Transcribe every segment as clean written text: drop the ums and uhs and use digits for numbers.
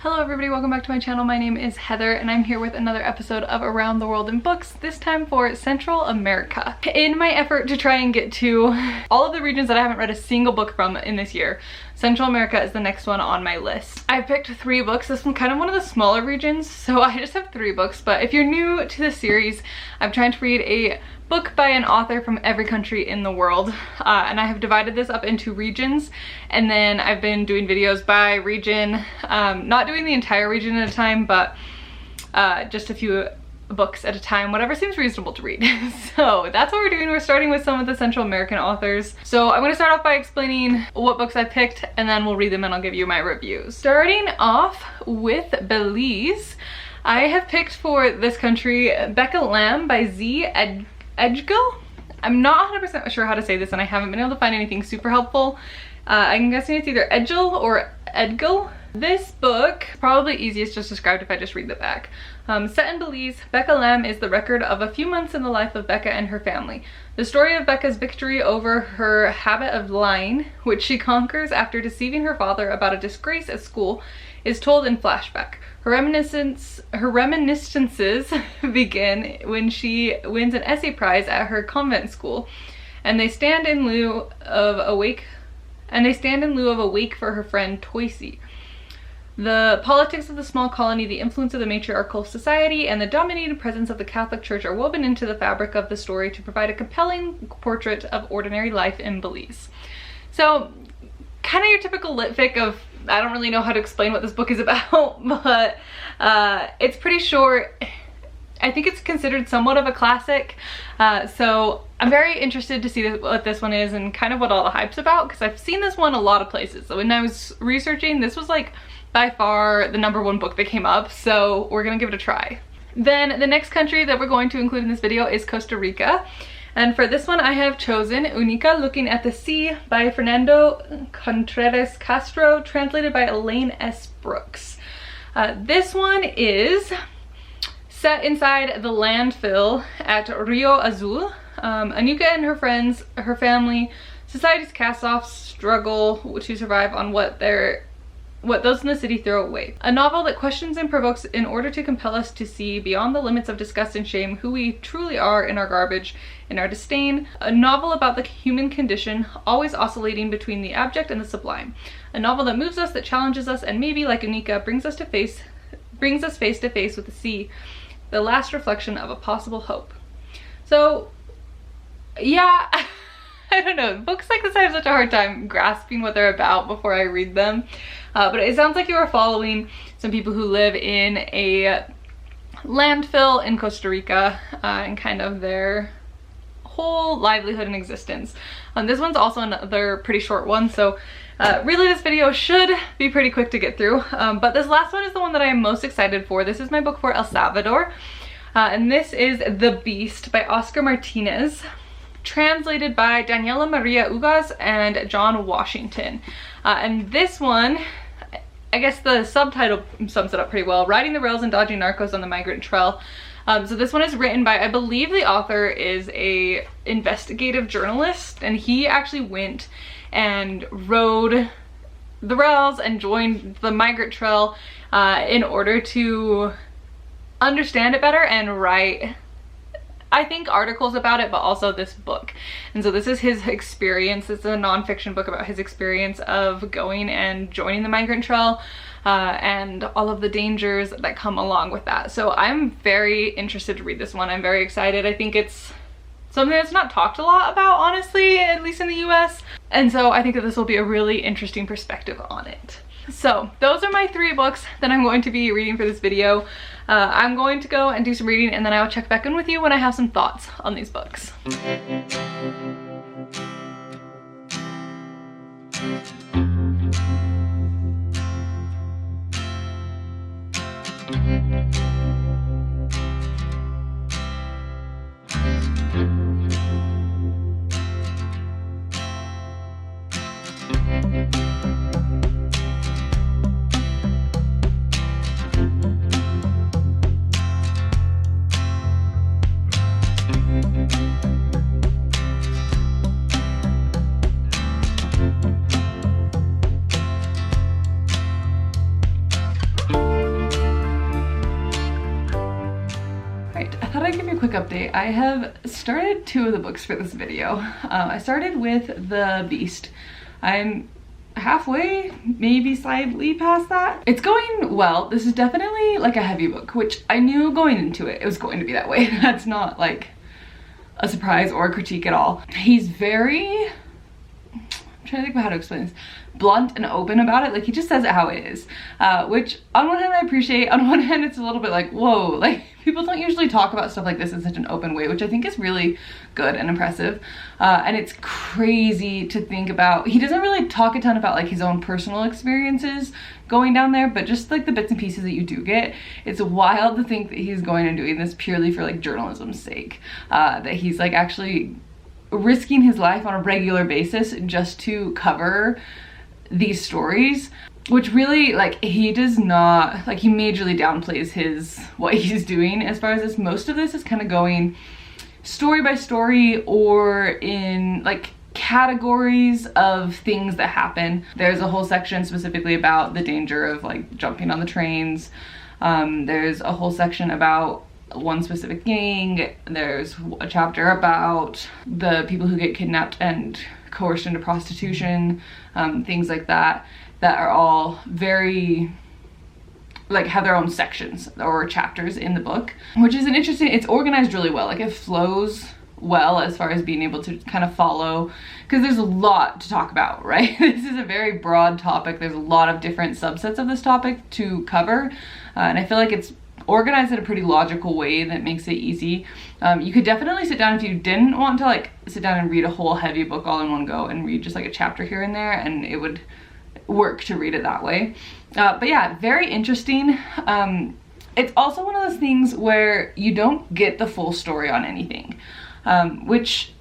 Hello everybody, welcome back to my channel. My name is Heather and I'm here with another episode of Around the World in Books, this time for Central America. In my effort to try and get to all of the regions that I haven't read a single book from in this year, Central America is the next one on my list. I picked 3 books. This one's kind of one of the smaller regions, so I just have 3 books, but if you're new to the series, I'm trying to read a book by an author from every country in the world, and I have divided this up into regions, and then I've been doing videos by region, not doing the entire region at a time, but just a few books at a time, whatever seems reasonable to read. So that's what we're doing. We're starting with some of the Central American authors. So I'm going to start off by explaining what books I picked, and then we'll read them and I'll give you my reviews. Starting off with Belize, I have picked for this country Becca Lamb by Z. Edgell. I'm not 100% sure how to say this and I haven't been able to find anything super helpful. I'm guessing it's either Edgell or Edgell. This book, probably easiest just described if I just read the back. Set in Belize, Becca Lamb is the record of a few months in the life of Becca and her family. The story of Becca's victory over her habit of lying, which she conquers after deceiving her father about a disgrace at school, is told in flashback. Her reminiscences begin when she wins an essay prize at her convent school, and they stand in lieu of a wake for her friend Toysey. The politics of the small colony, the influence of the matriarchal society, and the dominating presence of the Catholic Church are woven into the fabric of the story to provide a compelling portrait of ordinary life in Belize. So, kind of your typical lit fic of, I don't really know how to explain what this book is about, but it's pretty short. I think it's considered somewhat of a classic, so I'm very interested to see what this one is and kind of what all the hype's about, because I've seen this one a lot of places. So when I was researching, this was like by far the #1 book that came up, so we're gonna give it a try. Then the next country that we're going to include in this video is Costa Rica. And for this one I have chosen Unica Looking at the Sea by Fernando Contreras Castro, translated by Elaine S. Brooks. This one is set inside the landfill at Rio Azul. Unica and her friends, her family, society's cast-offs struggle to survive on what those in the city throw away. A novel that questions and provokes in order to compel us to see beyond the limits of disgust and shame who we truly are in our garbage, in our disdain. A novel about the human condition, always oscillating between the abject and the sublime. A novel that moves us, that challenges us, and maybe, like Unica, brings us face to face with the sea, the last reflection of a possible hope. So, yeah, I don't know. Books like this I have such a hard time grasping what they're about before I read them. But it sounds like you are following some people who live in a landfill in Costa Rica and kind of their whole livelihood and existence. This one's also another pretty short one, so really this video should be pretty quick to get through. But this last one is the one that I am most excited for. This is my book for El Salvador, and this is The Beast by Oscar Martinez, translated by Daniela Maria Ugas and John Washington. And this one, I guess the subtitle sums it up pretty well: Riding the Rails and Dodging Narcos on the Migrant Trail. So this one is written by, I believe the author is a investigative journalist, and he actually went and rode the rails and joined the migrant trail in order to understand it better and write, I think, articles about it, but also this book. And so this is his experience. It's a nonfiction book about his experience of going and joining the migrant trail and all of the dangers that come along with that. So I'm very interested to read this one. I'm very excited. I think it's something that's not talked a lot about, honestly, at least in the US. And so I think that this will be a really interesting perspective on it. So those are my 3 books that I'm going to be reading for this video. I'm going to go and do some reading, and then I will check back in with you when I have some thoughts on these books. to give you a quick update. I have started 2 of the books for this video. I started with The Beast. I'm halfway, maybe slightly past that. It's going well. This is definitely like a heavy book, which I knew going into it was going to be that way. That's not like a surprise or a critique at all. He's very, I'm trying to think about how to explain this, blunt and open about it. Like, he just says it how it is, which on one hand I appreciate. On one hand it's a little bit like, whoa, like people don't usually talk about stuff like this in such an open way, which I think is really good and impressive. And it's crazy to think about. He doesn't really talk a ton about like his own personal experiences going down there, but just like the bits and pieces that you do get, it's wild to think that he's going and doing this purely for like journalism's sake, that he's like actually risking his life on a regular basis just to cover these stories, which really, like, he does not, like, he majorly downplays what he's doing as far as this. Most of this is kind of going story by story or in like categories of things that happen. There's a whole section specifically about the danger of like jumping on the trains. There's a whole section about one specific gang. There's a chapter about the people who get kidnapped and coerced into prostitution, things like that, that are all very, like, have their own sections or chapters in the book, which is an interesting, it's organized really well. Like, it flows well as far as being able to kind of follow, because there's a lot to talk about, right? This is a very broad topic. There's a lot of different subsets of this topic to cover, and I feel like it's organized in a pretty logical way that makes it easy. You could definitely sit down if you didn't want to like sit down and read a whole heavy book all in one go and read just like a chapter here and there, and it would work to read it that way. But yeah, very interesting. It's also one of those things where you don't get the full story on anything, which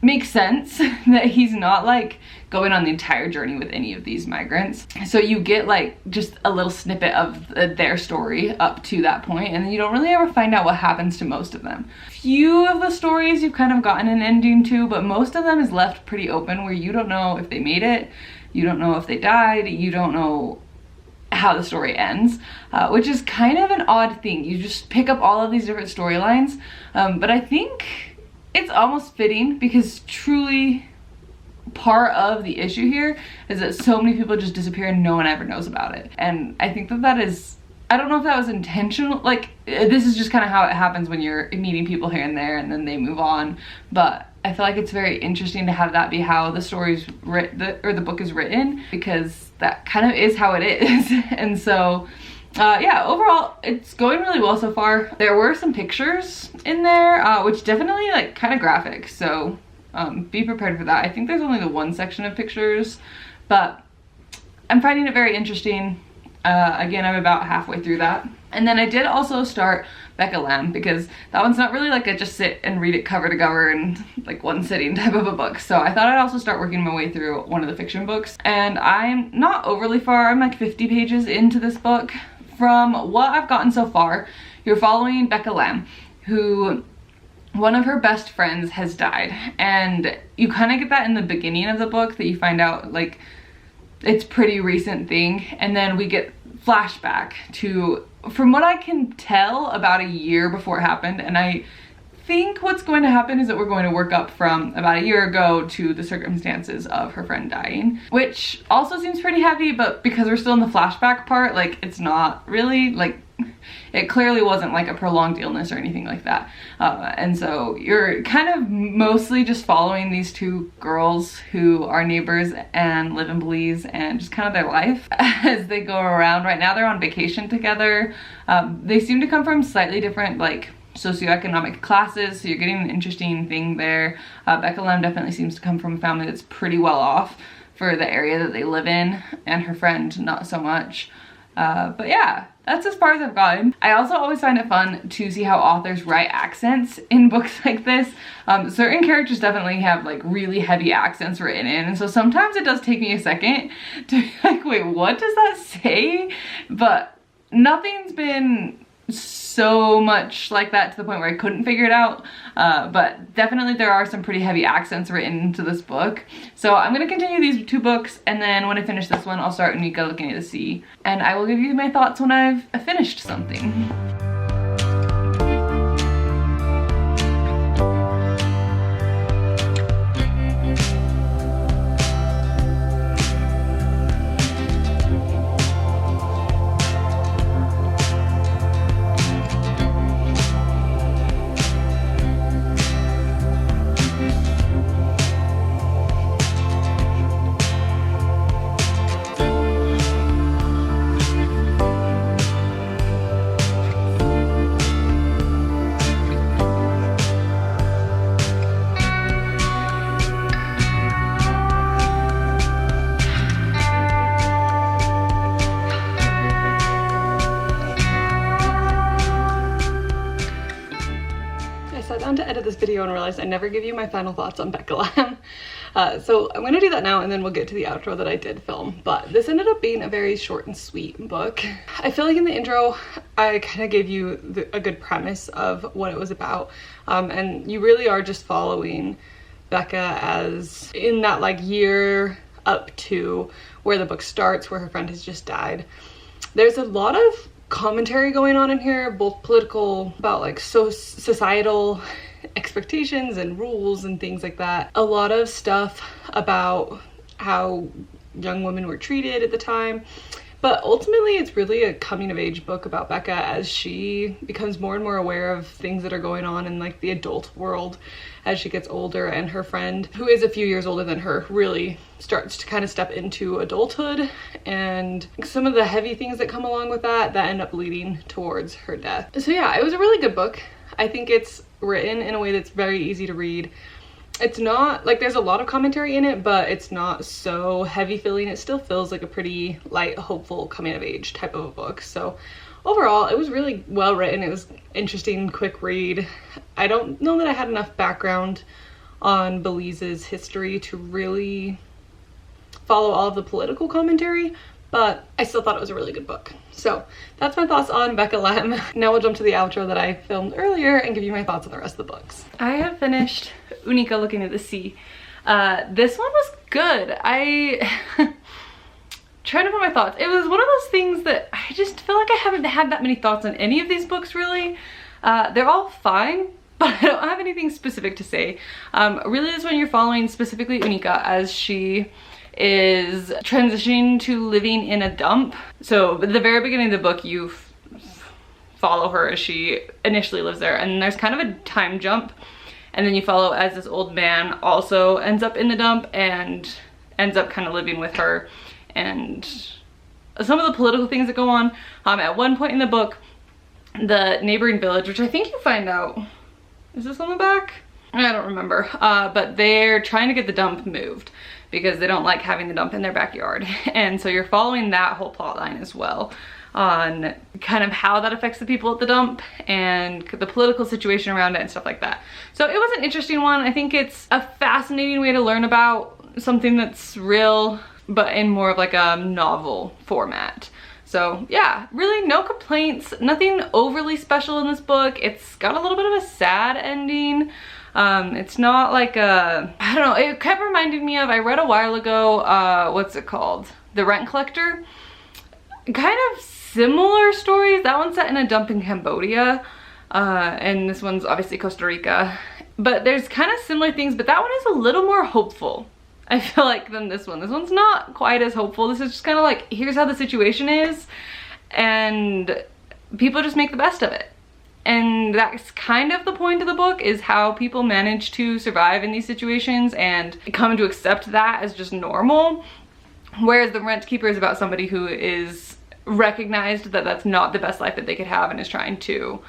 makes sense that he's not like going on the entire journey with any of these migrants. So you get like just a little snippet of their story up to that point, and then you don't really ever find out what happens to most of them. Few of the stories you've kind of gotten an ending to, but most of them is left pretty open, where you don't know if they made it, you don't know if they died, you don't know how the story ends, which is kind of an odd thing. You just pick up all of these different storylines, but I think it's almost fitting, because truly part of the issue here is that so many people just disappear and no one ever knows about it. And I think that that is, I don't know if that was intentional, like this is just kind of how it happens when you're meeting people here and there and then they move on, but I feel like it's very interesting to have that be how the story's the book is written, because that kind of is how it is. And so yeah, overall it's going really well so far. There were some pictures in there, which definitely like kind of graphic, so be prepared for that. I think there's only the one section of pictures, but I'm finding it very interesting. Again, I'm about halfway through that. And then I did also start Becca Lamb, because that one's not really like a just sit and read it cover to cover in like one sitting type of a book. So I thought I'd also start working my way through one of the fiction books. And I'm not overly far. I'm like 50 pages into this book. From what I've gotten so far, you're following Becca Lamb, who one of her best friends has died. And you kind of get that in the beginning of the book, that you find out like it's pretty recent thing. And then we get flashback to, from what I can tell, about a year before it happened. And I think what's going to happen is that we're going to work up from about a year ago to the circumstances of her friend dying, which also seems pretty heavy, but because we're still in the flashback part, like it's not really, like it clearly wasn't like a prolonged illness or anything like that. And so you're kind of mostly just following these two girls who are neighbors and live in Belize, and just kind of their life as they go around. Right now they're on vacation together. They seem to come from slightly different like socioeconomic classes, so you're getting an interesting thing there. Becca Lamb definitely seems to come from a family that's pretty well off for the area that they live in, and her friend not so much. But yeah, that's as far as I've gotten. I also always find it fun to see how authors write accents in books like this. Certain characters definitely have like really heavy accents written in, and so sometimes it does take me a second to be like, wait, what does that say? But nothing's been so much like that to the point where I couldn't figure it out, but definitely there are some pretty heavy accents written into this book. So I'm gonna continue these two books, and then when I finish this one I'll start Nika Looking at the Sea, and I will give you my thoughts when I've finished something. went to edit this video and realized I never give you my final thoughts on Becca Lamb. So I'm gonna do that now and then we'll get to the outro that I did film. But this ended up being a very short and sweet book. I feel like in the intro, I kind of gave you a good premise of what it was about. And you really are just following Becca as in that like year up to where the book starts, where her friend has just died. There's a lot of commentary going on in here, both political, about like societal expectations and rules and things like that. A lot of stuff about how young women were treated at the time. But ultimately, it's really a coming of age book about Becca as she becomes more and more aware of things that are going on in like the adult world as she gets older, and her friend, who is a few years older than her, really starts to kind of step into adulthood, and some of the heavy things that come along with that end up leading towards her death. So yeah, it was a really good book. I think it's written in a way that's very easy to read. It's not like there's a lot of commentary in it, but it's not so heavy feeling. It still feels like a pretty light, hopeful coming of age type of a book. So overall, it was really well written. It was interesting, quick read. I don't know that I had enough background on Belize's history to really follow all of the political commentary, but I still thought it was a really good book. So that's my thoughts on Becca Lamb. Now we'll jump to the outro that I filmed earlier and give you my thoughts on the rest of the books. I have finished Unica Looking at the Sea. This one was good. Trying to put my thoughts. It was one of those things that I just feel like I haven't had that many thoughts on any of these books really. They're all fine, but I don't have anything specific to say. Really is when you're following specifically Unica as she is transitioning to living in a dump. So at the very beginning of the book, you follow her as she initially lives there, and there's kind of a time jump, and then you follow as this old man also ends up in the dump and ends up kind of living with her, and some of the political things that go on. At one point in the book, the neighboring village, which I think you find out, is this on the back? I don't remember, but they're trying to get the dump moved because they don't like having the dump in their backyard. And so you're following that whole plot line as well on kind of how that affects the people at the dump and the political situation around it and stuff like that. So it was an interesting one. I think it's a fascinating way to learn about something that's real, but in more of like a novel format. So yeah, really no complaints, nothing overly special in this book. It's got a little bit of a sad ending. It's not like I don't know, it kept reminding me of, I read a while ago, what's it called? The Rent Collector. Kind of similar stories. That one's set in a dump in Cambodia, and this one's obviously Costa Rica. But there's kind of similar things, but that one is a little more hopeful, I feel like, than this one. This one's not quite as hopeful. This is just kind of like, here's how the situation is, and people just make the best of it. And that's kind of the point of the book, is how people manage to survive in these situations and come to accept that as just normal. Whereas The Rent Keeper is about somebody who is recognized that that's not the best life that they could have and is trying to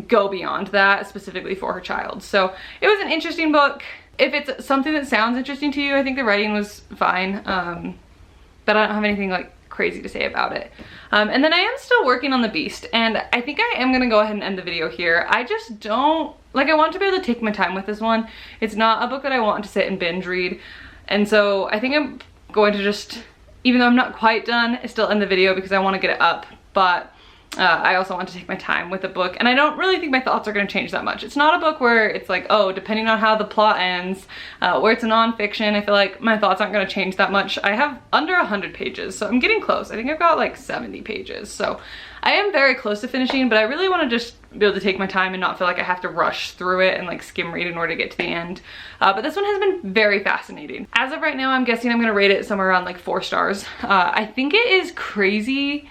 go beyond that, specifically for her child. So it was an interesting book. If it's something that sounds interesting to you, I think the writing was fine, but I don't have anything like crazy to say about it. And then I am still working on The Beast, and I think I am gonna go ahead and end the video here. I just don't, like, I want to be able to take my time with this one. It's not a book that I want to sit and binge read, and so I think I'm going to just, even though I'm not quite done, still end the video because I want to get it up, but I also want to take my time with the book, and I don't really think my thoughts are going to change that much. It's not a book where it's like, oh, depending on how the plot ends, where it's a nonfiction, I feel like my thoughts aren't going to change that much. I have under 100 pages, so I'm getting close. I think I've got like 70 pages, so I am very close to finishing, but I really want to just be able to take my time and not feel like I have to rush through it and like skim read in order to get to the end. But this one has been very fascinating. As of right now, I'm guessing I'm going to rate it somewhere around like 4 stars. I think it is crazy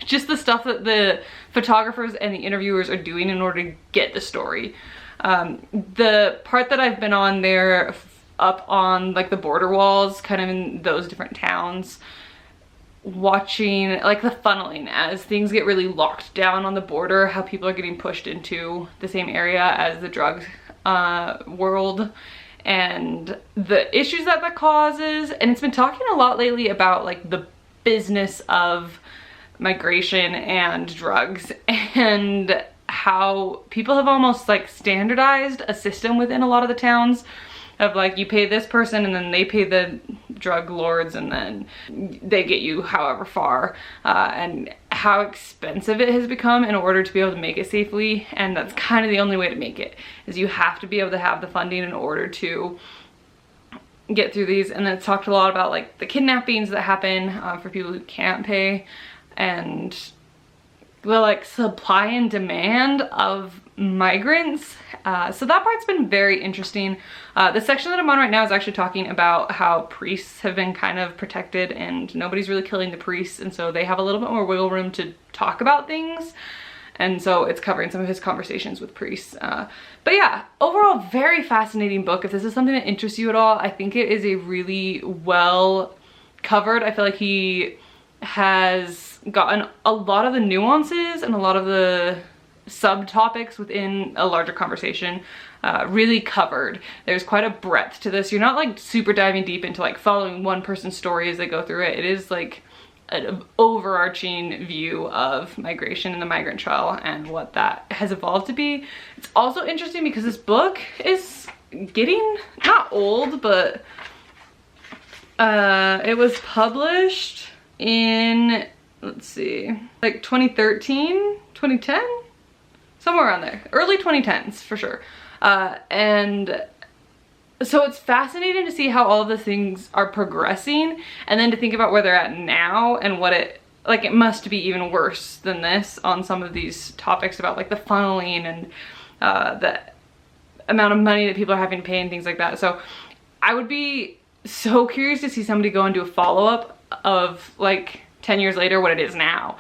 just the stuff that the photographers and the interviewers are doing in order to get the story. The part that I've been on there up on like the border walls, kind of in those different towns, watching like the funneling as things get really locked down on the border, how people are getting pushed into the same area as the drug world, and the issues that that causes. And it's been talking a lot lately about like the business of migration and drugs, and how people have almost like standardized a system within a lot of the towns of like, you pay this person and then they pay the drug lords and then they get you however far, and how expensive it has become in order to be able to make it safely. And that's kind of the only way to make it, is you have to be able to have the funding in order to get through these. And then it's talked a lot about like the kidnappings that happen for people who can't pay, and the like supply and demand of migrants. So that part's been very interesting. The section that I'm on right now is actually talking about how priests have been kind of protected and nobody's really killing the priests, and so they have a little bit more wiggle room to talk about things. And so it's covering some of his conversations with priests. But yeah, overall, very fascinating book. If this is something that interests you at all, I think it is a really well covered. I feel like he has gotten a lot of the nuances and a lot of the subtopics within a larger conversation really covered. There's quite a breadth to this. You're not like super diving deep into like following one person's story as they go through it. It is like an overarching view of migration and the migrant trial and what that has evolved to be. It's also interesting because this book is getting not old, but it was published in, let's see, like 2013, 2010, somewhere around there, early 2010s for sure. And so it's fascinating to see how all of the things are progressing, and then to think about where they're at now and what it, like, it must be even worse than this on some of these topics about like the funneling and the amount of money that people are having to pay and things like that. So I would be so curious to see somebody go and do a follow-up of like 10 years later what it is now,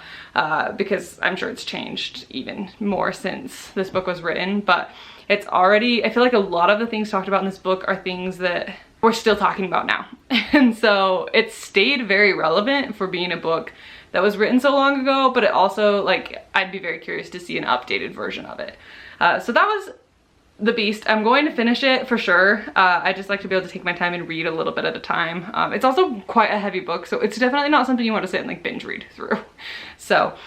because I'm sure it's changed even more since this book was written. But it's already, I feel like a lot of the things talked about in this book are things that we're still talking about now. And so it stayed very relevant for being a book that was written so long ago, but it also, like, I'd be very curious to see an updated version of it. So that was The Beast. I'm going to finish it for sure. I just like to be able to take my time and read a little bit at a time. It's also quite a heavy book, so it's definitely not something you want to sit and like binge read through. So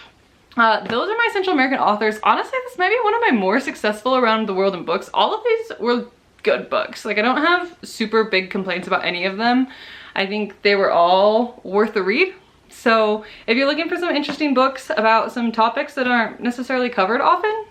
those are my Central American authors. Honestly, this might be one of my more successful around the world in books. All of these were good books. Like, I don't have super big complaints about any of them. I think they were all worth the read. So if you're looking for some interesting books about some topics that aren't necessarily covered often,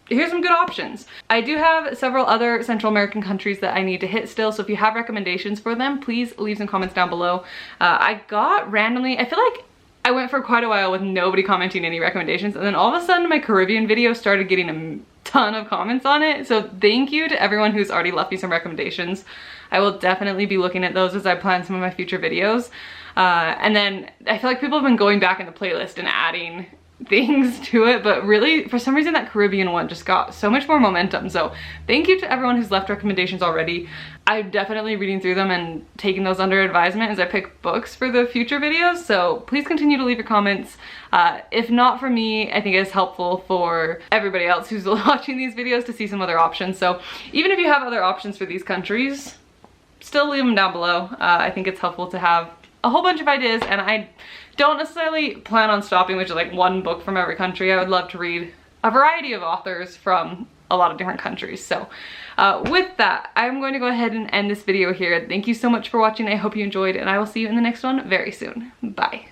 here's some good options. I do have several other Central American countries that I need to hit still, so if you have recommendations for them, please leave some comments down below. I got randomly, I feel like I went for quite a while with nobody commenting any recommendations, and then all of a sudden my Caribbean video started getting a ton of comments on it. So thank you to everyone who's already left me some recommendations. I will definitely be looking at those as I plan some of my future videos. And then I feel like people have been going back in the playlist and adding things to it, but really for some reason that Caribbean one just got so much more momentum. So thank you to everyone who's left recommendations already. I'm definitely reading through them and taking those under advisement as I pick books for the future videos, so please continue to leave your comments. If not for me, I think it is helpful for everybody else who's watching these videos to see some other options. So even if you have other options for these countries, still leave them down below. I think it's helpful to have a whole bunch of ideas, and I don't necessarily plan on stopping with just like one book from every country. I would love to read a variety of authors from a lot of different countries. So with that, I'm going to go ahead and end this video here. Thank you so much for watching. I hope you enjoyed, and I will see you in the next one very soon. Bye.